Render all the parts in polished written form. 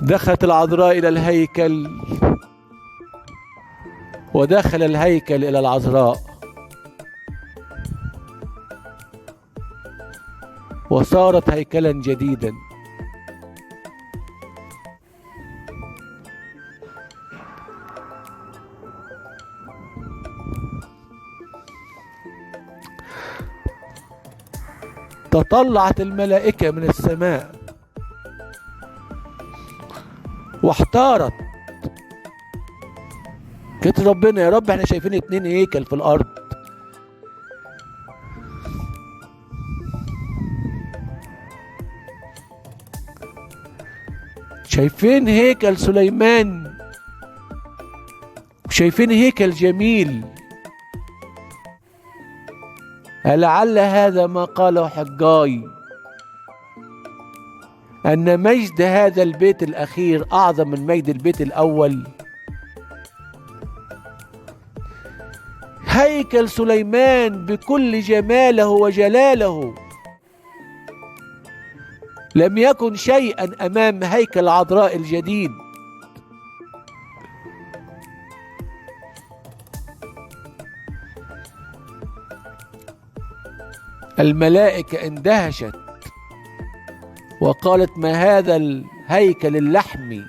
دخلت العذراء إلى الهيكل، ودخل الهيكل إلى العذراء، وصارت هيكلا جديدا. تطلعت الملائكة من السماء واحتارت، قالت ربنا يا رب احنا شايفين 2 هيكل في الارض، شايفين هيكل سليمان وشايفين هيكل جميل، ألعل هذا ما قاله حجاي أن مجد هذا البيت الأخير أعظم من مجد البيت الأول؟ هيكل سليمان بكل جماله وجلاله لم يكن شيئا أمام هيكل العذراء الجديد. الملائكة اندهشت وقالت ما هذا الهيكل اللحمي،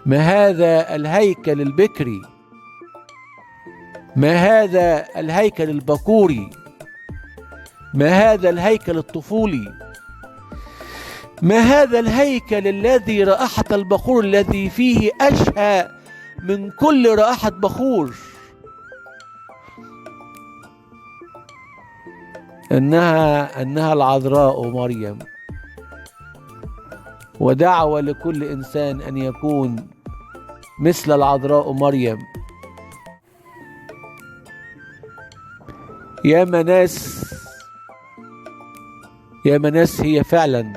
ما هذا الهيكل البكري، ما هذا الهيكل البكوري، ما هذا الهيكل الطفولي، ما هذا الهيكل الذي رائحة البخور الذي فيه أشهى من كل رائحة بخور. إنها العذراء مريم، ودعوة لكل إنسان أن يكون مثل العذراء مريم. يا مناس هي فعلا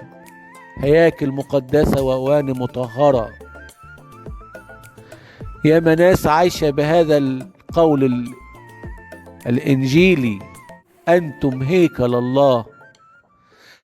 هياكل مقدسة وأواني مطهرة. يا مناس عايشة بهذا القول الإنجيلي: أنتم هيكل الله